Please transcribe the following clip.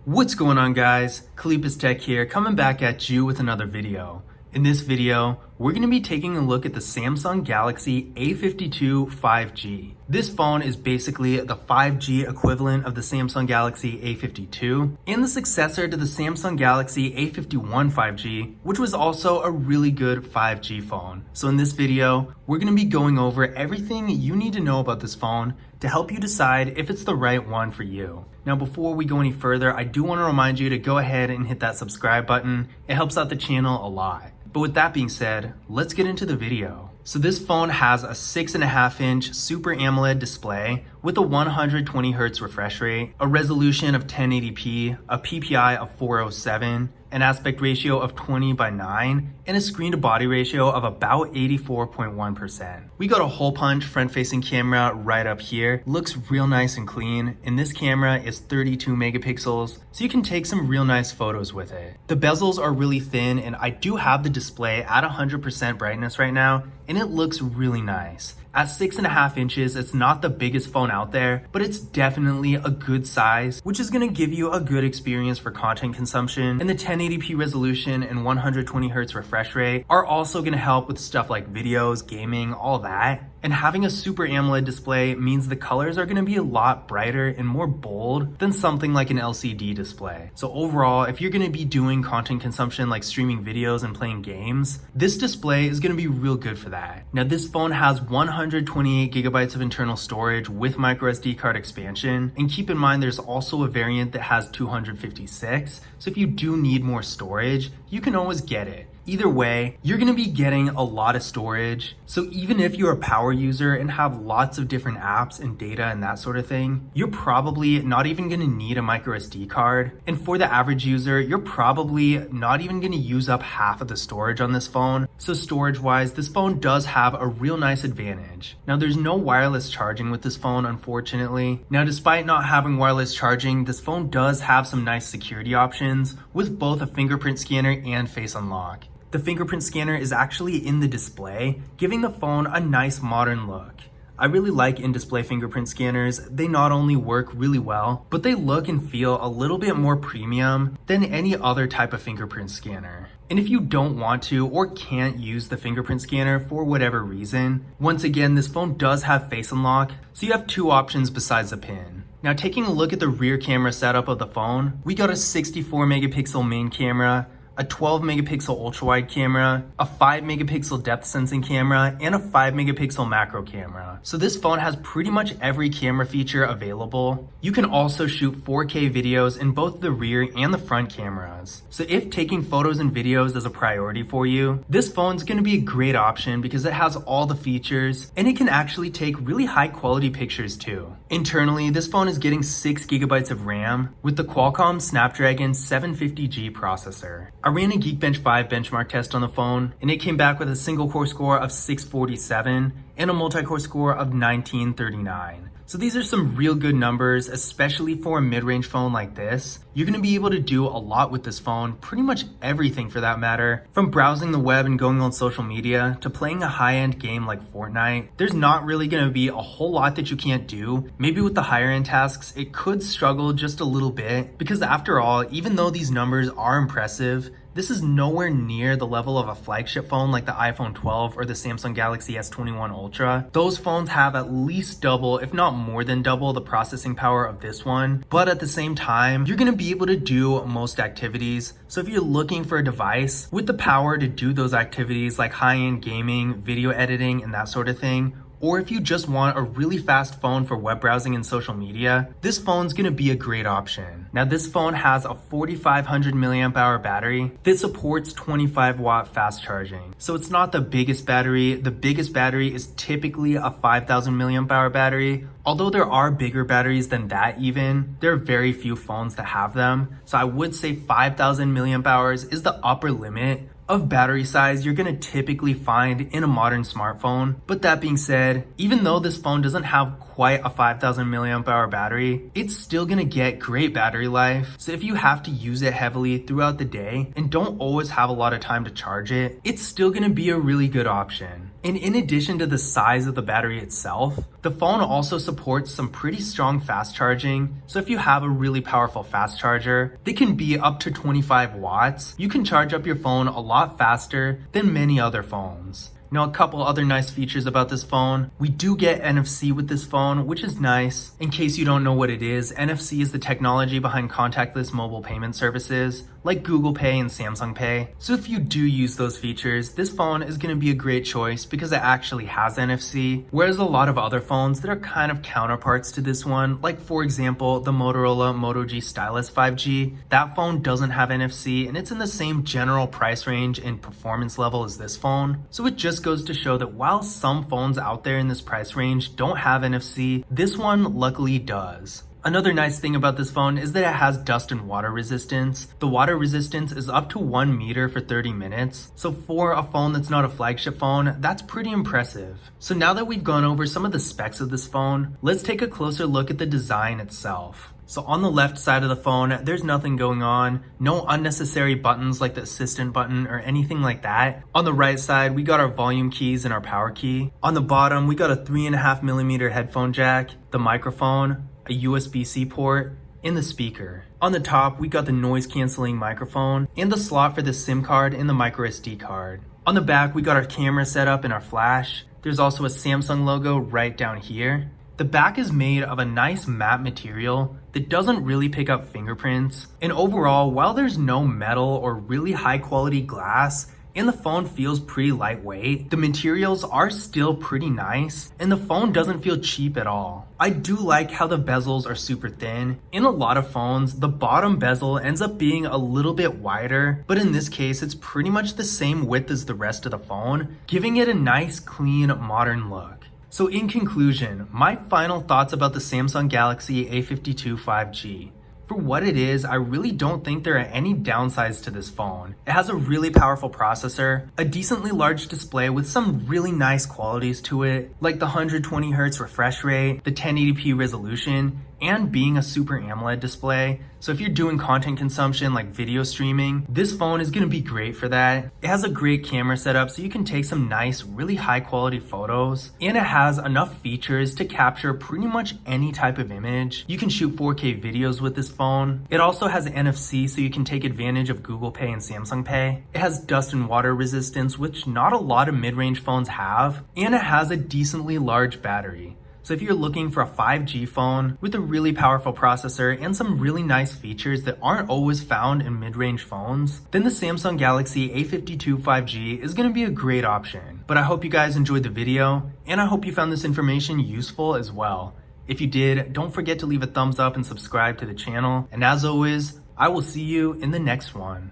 What's going on, guys? Kalipis Tech here, coming back at you with another video. In this video, we're going to be taking a look at the Samsung Galaxy A52 5G. This phone is basically the 5G equivalent of the Samsung Galaxy A52 and the successor to the Samsung Galaxy A51 5G, which was also a really good 5G phone. So in this video, we're going to be going over everything you need to know about this phone to help you decide if it's the right one for you. Now, before we go any further, I do want to remind you to go ahead and hit that subscribe button. It helps out the channel a lot. But with that being said, let's get into the video. So this phone has a 6.5-inch Super AMOLED display with a 120Hz refresh rate, a resolution of 1080p, a PPI of 407, an aspect ratio of 20:9, and a screen-to-body ratio of about 84.1%. We got a hole punch front-facing camera right up here. Looks real nice and clean, and this camera is 32 megapixels, so you can take some real nice photos with it. The bezels are really thin, and I do have the display at 100% brightness right now, and it looks really nice. At 6.5 inches, it's not the biggest phone out there, but it's definitely a good size, which is going to give you a good experience for content consumption. And the 1080p resolution and 120Hz refresh rate are also going to help with stuff like videos, gaming, all that. And having a Super AMOLED display means the colors are going to be a lot brighter and more bold than something like an LCD display. So overall, if you're going to be doing content consumption like streaming videos and playing games, this display is going to be real good for that. Now, this phone has 128 gigabytes of internal storage with microSD card expansion. And keep in mind, there's also a variant that has 256. So if you do need more storage, you can always get it. Either way, you're going to be getting a lot of storage. So even if you're a power user and have lots of different apps and data and that sort of thing, you're probably not even going to need a micro SD card. And for the average user, you're probably not even going to use up half of the storage on this phone. So storage wise, this phone does have a real nice advantage. Now, there's no wireless charging with this phone, unfortunately. Now, despite not having wireless charging, this phone does have some nice security options with both a fingerprint scanner and face unlock. The fingerprint scanner is actually in the display, giving the phone a nice modern look. I really like in-display fingerprint scanners. They not only work really well, but they look and feel a little bit more premium than any other type of fingerprint scanner. And if you don't want to or can't use the fingerprint scanner for whatever reason, once again, this phone does have face unlock, so you have two options besides the pin. Now, taking a look at the rear camera setup of the phone, we got a 64 megapixel main camera, a 12 megapixel ultra wide camera, a 5 megapixel depth sensing camera, and a 5 megapixel macro camera. So this phone has pretty much every camera feature available. You can also shoot 4K videos in both the rear and the front cameras. So if taking photos and videos is a priority for you, this phone's gonna be a great option because it has all the features and it can actually take really high quality pictures too. Internally, this phone is getting 6 gigabytes of RAM with the Qualcomm Snapdragon 750G processor. I ran a Geekbench 5 benchmark test on the phone, and it came back with a single core score of 647 and a multi-core score of 1939. So these are some real good numbers, especially for a mid-range phone like this. You're going to be able to do a lot with this phone, pretty much everything for that matter. From browsing the web and going on social media to playing a high-end game like Fortnite, there's not really going to be a whole lot that you can't do. Maybe with the higher-end tasks, it could struggle just a little bit because after all, even though these numbers are impressive, this is nowhere near the level of a flagship phone like the iPhone 12 or the Samsung Galaxy S21 Ultra. Those phones have at least double, if not more than double, the processing power of this one. But at the same time, you're going to be able to do most activities. So if you're looking for a device with the power to do those activities like high-end gaming, video editing, and that sort of thing, or if you just want a really fast phone for web browsing and social media, this phone's gonna be a great option. Now, this phone has a 4500 milliamp hour battery that supports 25 watt fast charging. So it's not the biggest battery. The biggest battery is typically a 5000 milliamp hour battery. Although there are bigger batteries than that even, there are very few phones that have them. So I would say 5000 milliamp hours is the upper limit of battery size you're going to typically find in a modern smartphone. But that being said, even though this phone doesn't have quite a 5000 milliamp hour battery, it's still gonna get great battery life. So if you have to use it heavily throughout the day and don't always have a lot of time to charge it, it's still gonna be a really good option. And in addition to the size of the battery itself, the phone also supports some pretty strong fast charging. So if you have a really powerful fast charger that can be up to 25 watts, you can charge up your phone a lot faster than many other phones. Now, a couple other nice features about this phone. We do get NFC with this phone, which is nice. In case you don't know what it is, NFC is the technology behind contactless mobile payment services like Google Pay and Samsung Pay. So if you do use those features, this phone is going to be a great choice because it actually has NFC, whereas a lot of other phones that are kind of counterparts to this one, like for example, the Motorola Moto G Stylus 5G, that phone doesn't have NFC and it's in the same general price range and performance level as this phone. So it just goes to show that while some phones out there in this price range don't have NFC, this one luckily does. Another nice thing about this phone is that it has dust and water resistance. The water resistance is up to 1 meter for 30 minutes. So for a phone that's not a flagship phone, that's pretty impressive. So now that we've gone over some of the specs of this phone, let's take a closer look at the design itself. So on the left side of the phone, there's nothing going on, no unnecessary buttons like the assistant button or anything like that. On the right side, we got our volume keys and our power key. On the bottom, we got a 3.5mm headphone jack, the microphone, a USB-C port, and the speaker. On the top, we got the noise canceling microphone and the slot for the SIM card and the micro SD card. On the back, we got our camera setup and our flash. There's also a Samsung logo right down here. The back is made of a nice matte material that doesn't really pick up fingerprints. And overall, while there's no metal or really high quality glass, and the phone feels pretty lightweight, the materials are still pretty nice, and the phone doesn't feel cheap at all. I do like how the bezels are super thin. In a lot of phones, the bottom bezel ends up being a little bit wider, but in this case, it's pretty much the same width as the rest of the phone, giving it a nice, clean, modern look. So in conclusion, my final thoughts about the Samsung Galaxy A52 5G. For what it is, I really don't think there are any downsides to this phone. It has a really powerful processor, a decently large display with some really nice qualities to it, like the 120Hz refresh rate, the 1080p resolution, and being a Super AMOLED display. So if you're doing content consumption like video streaming, this phone is gonna be great for that. It has a great camera setup so you can take some nice, really high quality photos, and it has enough features to capture pretty much any type of image. You can shoot 4K videos with this phone. It also has NFC so you can take advantage of Google Pay and Samsung Pay. It has dust and water resistance, which not a lot of mid-range phones have, and it has a decently large battery. So if you're looking for a 5G phone with a really powerful processor and some really nice features that aren't always found in mid-range phones, then the Samsung Galaxy A52 5G is going to be a great option. But I hope you guys enjoyed the video, and I hope you found this information useful as well. If you did, don't forget to leave a thumbs up and subscribe to the channel. And as always, I will see you in the next one.